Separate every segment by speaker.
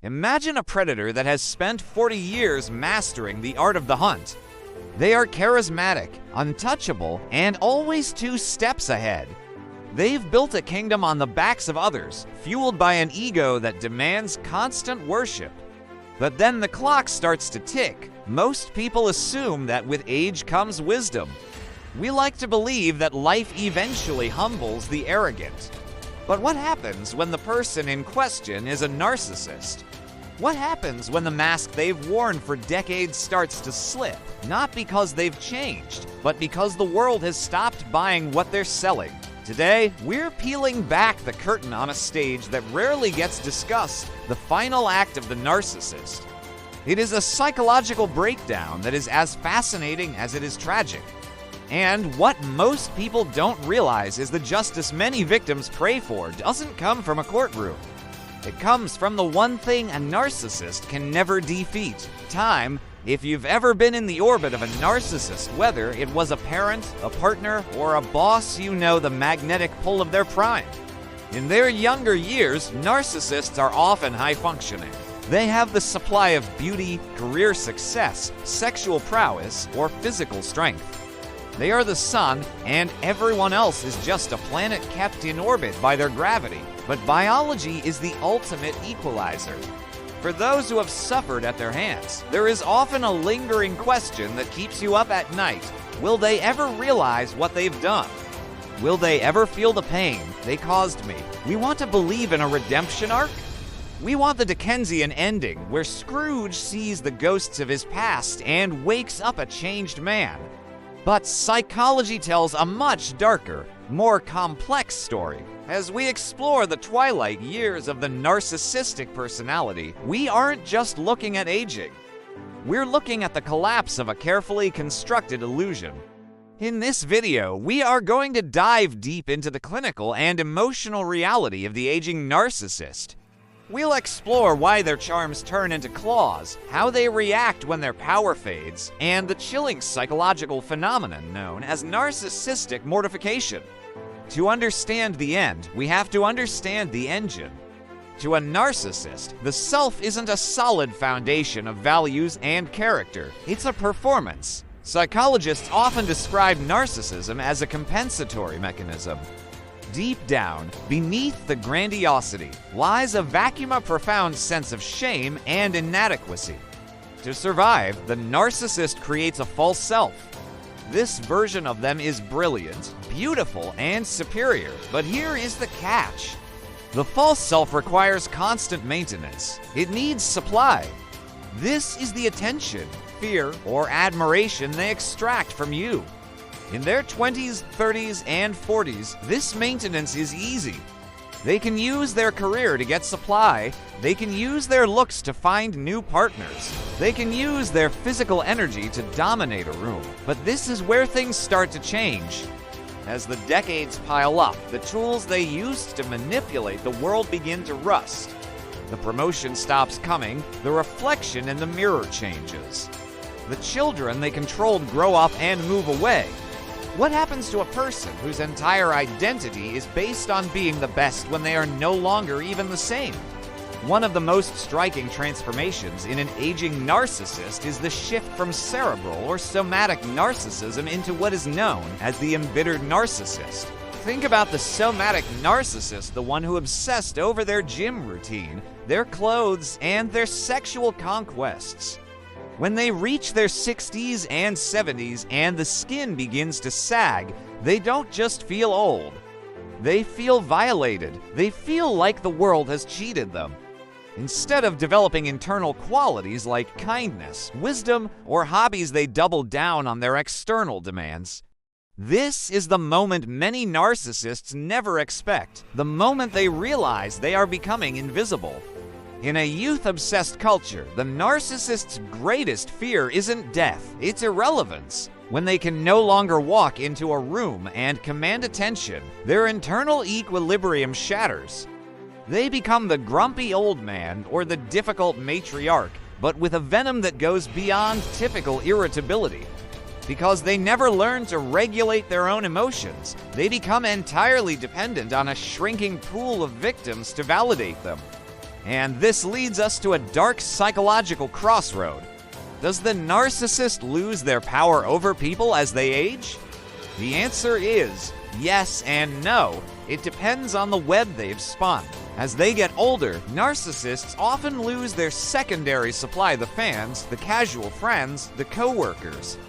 Speaker 1: Imagine a predator that has spent 40 years mastering the art of the hunt. They are charismatic, untouchable, and always 2 steps ahead. They've built a kingdom on the backs of others, fueled by an ego that demands constant worship. But then the clock starts to tick. Most people assume that with age comes wisdom. We like to believe that life eventually humbles the arrogant. But what happens when the person in question is a narcissist? What happens when the mask they've worn for decades starts to slip? Not because they've changed, but because the world has stopped buying what they're selling. Today, we're peeling back the curtain on a stage that rarely gets discussed, the final act of the narcissist. It is a psychological breakdown that is as fascinating as it is tragic. And what most people don't realize is the justice many victims pray for doesn't come from a courtroom. It comes from the one thing a narcissist can never defeat: time. If you've ever been in the orbit of a narcissist, whether it was a parent, a partner, or a boss, you know the magnetic pull of their prime. In their younger years, narcissists are often high-functioning. They have the supply of beauty, career success, sexual prowess, or physical strength. They are the sun, and everyone else is just a planet kept in orbit by their gravity. But biology is the ultimate equalizer. For those who have suffered at their hands, there is often a lingering question that keeps you up at night. Will they ever realize what they've done? Will they ever feel the pain they caused me? We want to believe in a redemption arc. We want the Dickensian ending, where Scrooge sees the ghosts of his past and wakes up a changed man. But psychology tells a much darker, more complex story. As we explore the twilight years of the narcissistic personality, we aren't just looking at aging. We're looking at the collapse of a carefully constructed illusion. In this video, we are going to dive deep into the clinical and emotional reality of the aging narcissist. We'll explore why their charms turn into claws, how they react when their power fades, and the chilling psychological phenomenon known as narcissistic mortification. To understand the end, we have to understand the engine. To a narcissist, the self isn't a solid foundation of values and character. It's a performance. Psychologists often describe narcissism as a compensatory mechanism. Deep down, beneath the grandiosity, lies a vacuum of profound sense of shame and inadequacy. To survive, the narcissist creates a false self. This version of them is brilliant, beautiful, and superior, but here is the catch. The false self requires constant maintenance. It needs supply. This is the attention, fear, or admiration they extract from you. In their 20s, 30s, and 40s, this maintenance is easy. They can use their career to get supply. They can use their looks to find new partners. They can use their physical energy to dominate a room. But this is where things start to change. As the decades pile up, the tools they used to manipulate the world begin to rust. The promotion stops coming. The reflection in the mirror changes. The children they controlled grow up and move away. What happens to a person whose entire identity is based on being the best when they are no longer even the same? One of the most striking transformations in an aging narcissist is the shift from cerebral or somatic narcissism into what is known as the embittered narcissist. Think about the somatic narcissist, the one who obsessed over their gym routine, their clothes, and their sexual conquests. When they reach their 60s and 70s and the skin begins to sag, they don't just feel old. They feel violated. They feel like the world has cheated them. Instead of developing internal qualities like kindness, wisdom, or hobbies, they double down on their external demands. This is the moment many narcissists never expect, the moment they realize they are becoming invisible. In a youth-obsessed culture, the narcissist's greatest fear isn't death, it's irrelevance. When they can no longer walk into a room and command attention, their internal equilibrium shatters. They become the grumpy old man or the difficult matriarch, but with a venom that goes beyond typical irritability. Because they never learn to regulate their own emotions, they become entirely dependent on a shrinking pool of victims to validate them. And this leads us to a dark psychological crossroad. Does the narcissist lose their power over people as they age? The answer is yes and no. It depends on the web they've spun. As they get older, narcissists often lose their secondary supply: the fans, the casual friends, the co-workers.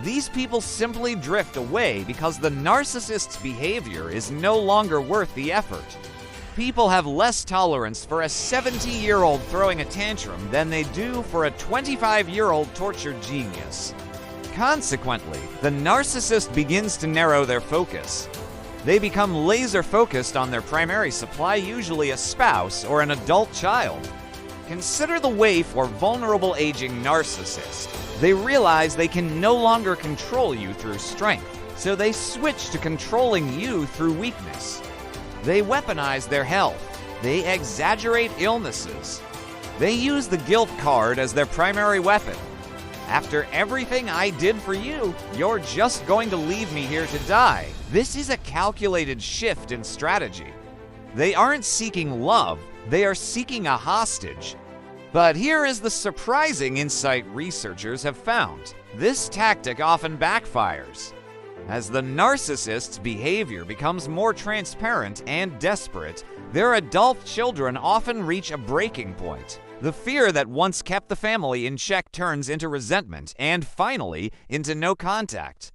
Speaker 1: These people simply drift away because the narcissist's behavior is no longer worth the effort. People have less tolerance for a 70-year-old throwing a tantrum than they do for a 25-year-old tortured genius. Consequently, the narcissist begins to narrow their focus. They become laser-focused on their primary supply, usually a spouse or an adult child. Consider the way for vulnerable aging narcissists. They realize they can no longer control you through strength, so they switch to controlling you through weakness. They weaponize their health. They exaggerate illnesses. They use the guilt card as their primary weapon. After everything I did for you, you're just going to leave me here to die. This is a calculated shift in strategy. They aren't seeking love, they are seeking a hostage. But here is the surprising insight researchers have found. This tactic often backfires. As the narcissist's behavior becomes more transparent and desperate, their adult children often reach a breaking point. The fear that once kept the family in check turns into resentment and, finally, into no contact.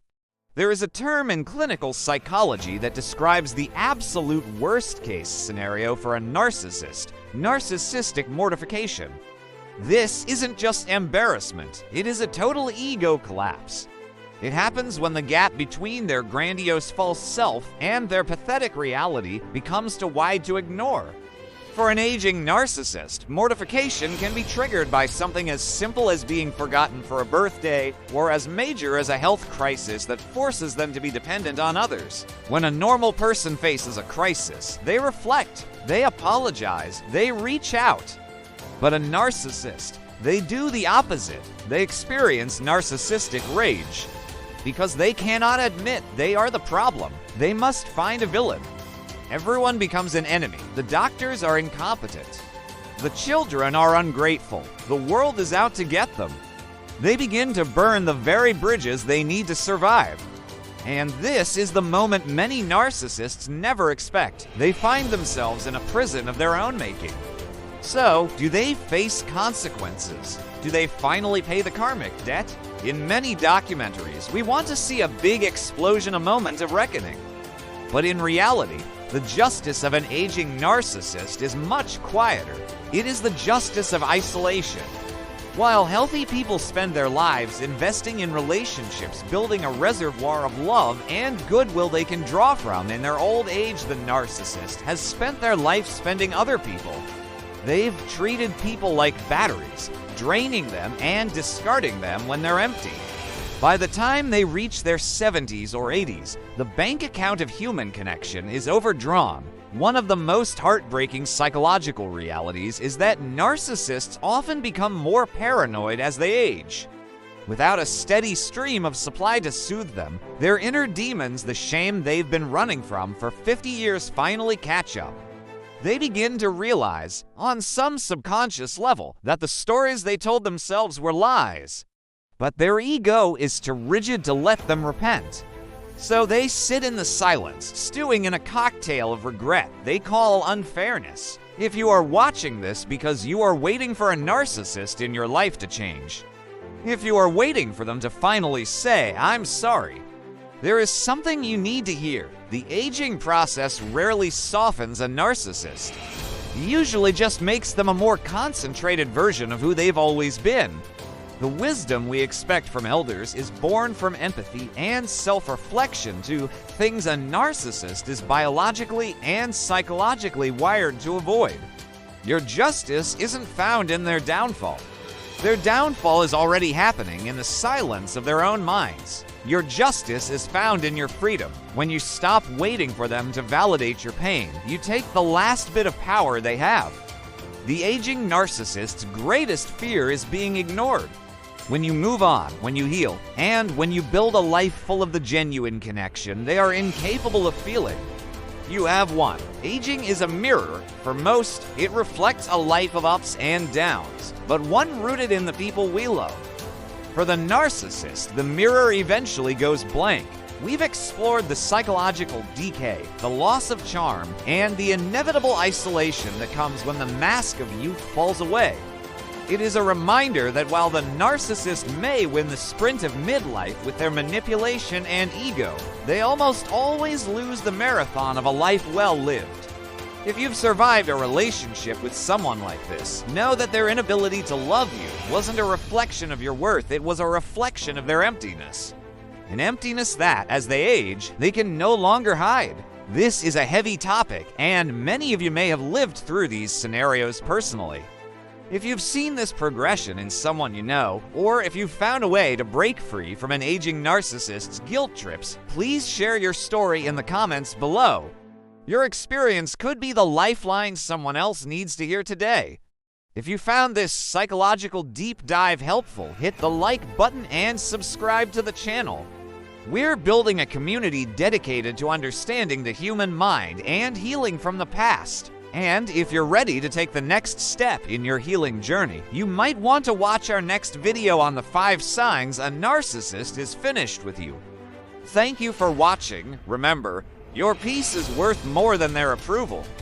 Speaker 1: There is a term in clinical psychology that describes the absolute worst-case scenario for a narcissist: narcissistic mortification. This isn't just embarrassment, it is a total ego collapse. It happens when the gap between their grandiose false self and their pathetic reality becomes too wide to ignore. For an aging narcissist, mortification can be triggered by something as simple as being forgotten for a birthday, or as major as a health crisis that forces them to be dependent on others. When a normal person faces a crisis, they reflect, they apologize, they reach out. But a narcissist, they do the opposite. They experience narcissistic rage. Because they cannot admit they are the problem, they must find a villain. Everyone becomes an enemy. The doctors are incompetent. The children are ungrateful. The world is out to get them. They begin to burn the very bridges they need to survive. And this is the moment many narcissists never expect. They find themselves in a prison of their own making. So, do they face consequences? Do they finally pay the karmic debt? In many documentaries, we want to see a big explosion, a moment of reckoning. But in reality, the justice of an aging narcissist is much quieter. It is the justice of isolation. While healthy people spend their lives investing in relationships, building a reservoir of love and goodwill they can draw from in their old age, the narcissist has spent their life spending other people. They've treated people like batteries, draining them and discarding them when they're empty. By the time they reach their 70s or 80s, the bank account of human connection is overdrawn. One of the most heartbreaking psychological realities is that narcissists often become more paranoid as they age. Without a steady stream of supply to soothe them, their inner demons, the shame they've been running from for 50 years, finally catch up. They begin to realize, on some subconscious level, that the stories they told themselves were lies. But their ego is too rigid to let them repent. So they sit in the silence, stewing in a cocktail of regret they call unfairness. If you are watching this because you are waiting for a narcissist in your life to change, if you are waiting for them to finally say, "I'm sorry," there is something you need to hear. The aging process rarely softens a narcissist. It usually just makes them a more concentrated version of who they've always been. The wisdom we expect from elders is born from empathy and self-reflection to things a narcissist is biologically and psychologically wired to avoid. Your justice isn't found in their downfall. Their downfall is already happening in the silence of their own minds. Your justice is found in your freedom. When you stop waiting for them to validate your pain, you take the last bit of power they have. The aging narcissist's greatest fear is being ignored. When you move on, when you heal, and when you build a life full of the genuine connection they are incapable of feeling, You have one. Aging is a mirror. For most, it reflects a life of ups and downs, but one rooted in the people we love. For the narcissist, the mirror eventually goes blank. We've explored the psychological decay, the loss of charm, and the inevitable isolation that comes when the mask of youth falls away. It is a reminder that while the narcissist may win the sprint of midlife with their manipulation and ego, they almost always lose the marathon of a life well lived. If you've survived a relationship with someone like this, know that their inability to love you wasn't a reflection of your worth, it was a reflection of their emptiness. An emptiness that, as they age, they can no longer hide. This is a heavy topic, and many of you may have lived through these scenarios personally. If you've seen this progression in someone you know, or if you've found a way to break free from an aging narcissist's guilt trips, please share your story in the comments below. Your experience could be the lifeline someone else needs to hear today. If you found this psychological deep dive helpful, hit the like button and subscribe to the channel. We're building a community dedicated to understanding the human mind and healing from the past. And if you're ready to take the next step in your healing journey, you might want to watch our next video on the 5 signs a narcissist is finished with you. Thank you for watching. Remember, your peace is worth more than their approval.